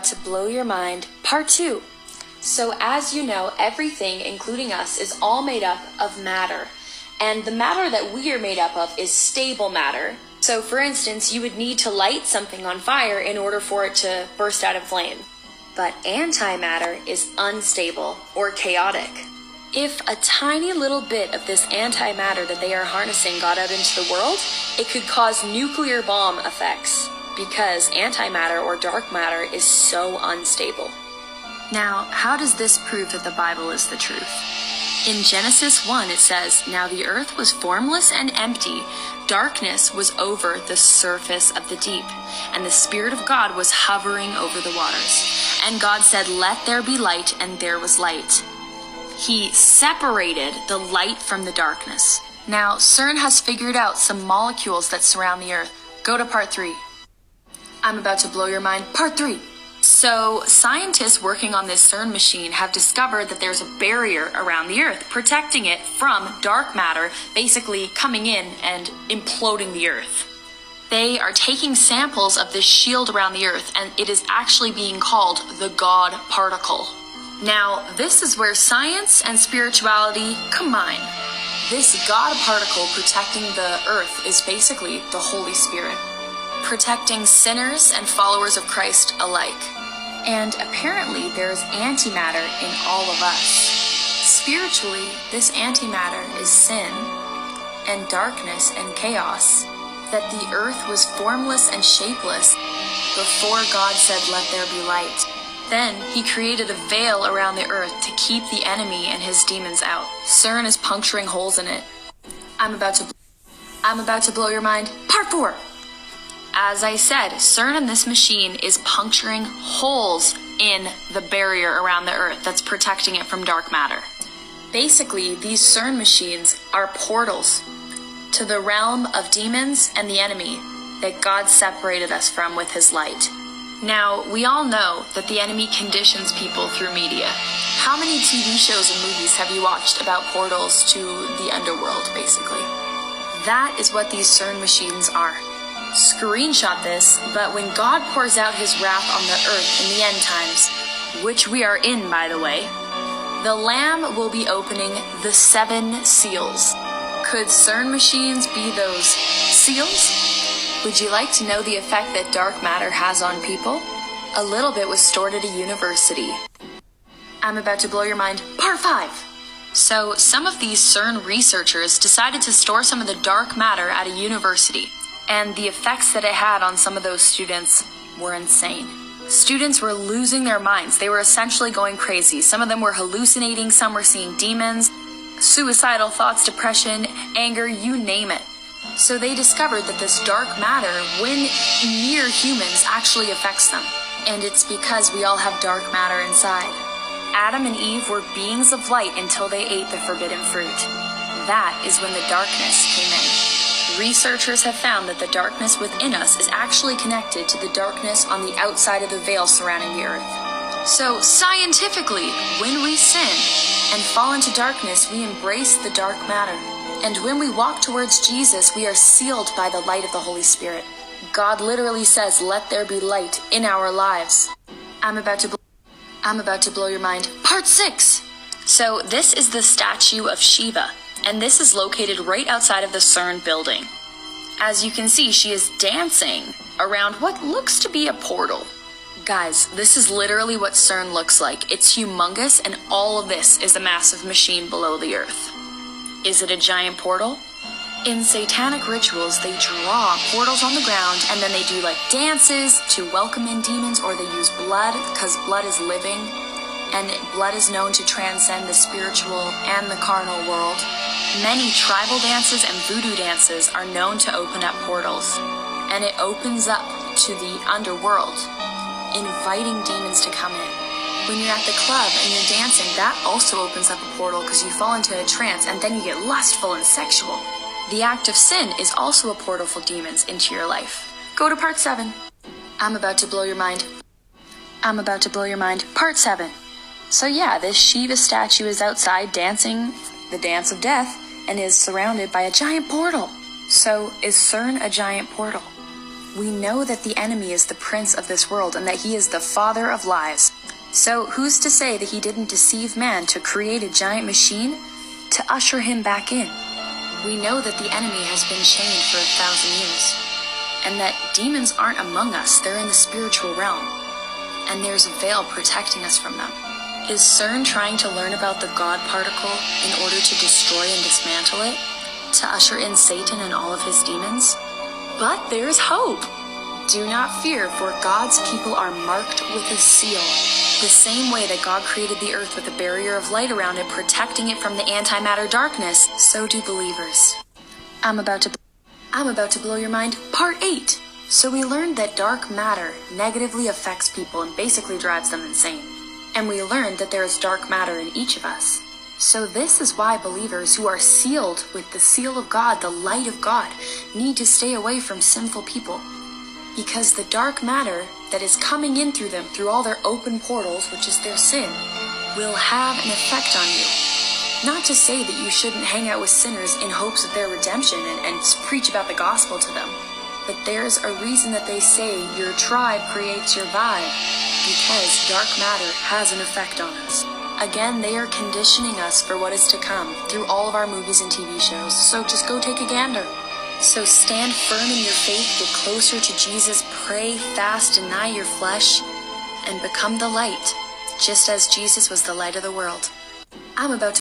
To blow your mind, part 2. So as you know, everything, including us, is all made up of matter. And the matter that we are made up of is stable matter. So for instance, you would need to light something on fire in order for it to burst out in flame. But antimatter is unstable or chaotic. If a tiny little bit of this antimatter that they are harnessing got out into the world, it could cause nuclear bomb effects, because antimatter or dark matter is so unstable. Now, how does this prove that the Bible is the truth? In Genesis 1, it says, "Now the earth was formless and empty. Darkness was over the surface of the deep, and the Spirit of God was hovering over the waters. And God said, 'Let there be light,' and there was light." He separated the light from the darkness. Now, Cern has figured out some molecules that surround the earth. Go to part 3. I'm about to blow your mind. Part 3. So, scientists working on this Cern machine have discovered that there's a barrier around the earth, protecting it from dark matter, basically coming in and imploding the earth. They are taking samples of this shield around the earth, and it is actually being called the God particle. Now, this is where science and spirituality combine. This God particle protecting the earth is basically the Holy Spirit, protecting sinners and followers of Christ alike. And apparently there is antimatter in all of us. Spiritually, this antimatter is sin and darkness and chaos, that the earth was formless and shapeless before God said, "Let there be light." Then he created a veil around the earth to keep the enemy and his demons out. Cern is puncturing holes in it. I'm about to blow your mind. Part 4. As I said, Cern and this machine is puncturing holes in the barrier around the earth that's protecting it from dark matter. Basically, these Cern machines are portals to the realm of demons and the enemy that God separated us from with his light. Now, we all know that the enemy conditions people through media. How many TV shows and movies have you watched about portals to the underworld, basically? That is what these Cern machines are. Screenshot this, but when God pours out his wrath on the earth in the end times, which we are in, by the way, the Lamb will be opening the 7 seals. Could Cern machines be those seals? Would you like to know the effect that dark matter has on people? A little bit was stored at a university. I'm about to blow your mind. Part 5. So, some of these Cern researchers decided to store some of the dark matter at a university, and the effects that it had on some of those students were insane. Students were losing their minds. They were essentially going crazy. Some of them were hallucinating, some were seeing demons, suicidal thoughts, depression, anger, you name it. So they discovered that this dark matter, when near humans, actually affects them. And it's because we all have dark matter inside. Adam and Eve were beings of light until they ate the forbidden fruit. That is when the darkness came in. Researchers have found that the darkness within us is actually connected to the darkness on the outside of the veil surrounding the earth. So scientifically, when we sin and fall into darkness, we embrace the dark matter. And when we walk towards Jesus, we are sealed by the light of the Holy Spirit. God literally says, "Let there be light" in our lives. I'm about to blow your mind. Part 6. So this is the statue of Shiva, and this is located right outside of the Cern building. As you can see, she is dancing around what looks to be a portal. Guys, this is literally what Cern looks like. It's humongous, and all of this is a massive machine below the earth. Is it a giant portal? In satanic rituals, they draw portals on the ground, and then they do like dances to welcome in demons, or they use blood, because blood is living, and blood is known to transcend the spiritual and the carnal world. Many tribal dances and voodoo dances are known to open up portals, and it opens up to the underworld, inviting demons to come in. When you're at the club and you're dancing, that also opens up a portal because you fall into a trance and then you get lustful and sexual. The act of sin is also a portal for demons into your life. Go to part 7. I'm about to blow your mind. Part 7. So yeah, this Shiva statue is outside dancing the dance of death and is surrounded by a giant portal. So is Cern a giant portal? We know that the enemy is the prince of this world and that he is the father of lies. So who's to say that he didn't deceive man to create a giant machine to usher him back in? We know that the enemy has been chained for 1,000 years, and that demons aren't among us, they're in the spiritual realm, and there's a veil protecting us from them. Is Cern trying to learn about the God particle in order to destroy and dismantle it, to usher in Satan and all of his demons? But there's hope! Do not fear, for God's people are marked with a seal. The same way that God created the earth with a barrier of light around it, protecting it from the antimatter darkness, so do believers. I'm about to blow your mind. Part 8. So we learned that dark matter negatively affects people and basically drives them insane. And we learned that there is dark matter in each of us. So this is why believers who are sealed with the seal of God, the light of God, need to stay away from sinful people. Because the dark matter that is coming in through them, through all their open portals, which is their sin, will have an effect on you. Not to say that you shouldn't hang out with sinners in hopes of their redemption and preach about the gospel to them. But there's a reason that they say your tribe creates your vibe, because dark matter has an effect on us. Again, they are conditioning us for what is to come through all of our movies and TV shows, so just go take a gander. So stand firm in your faith, get closer to Jesus, pray, fast, deny your flesh, and become the light, just as Jesus was the light of the world. I'm about to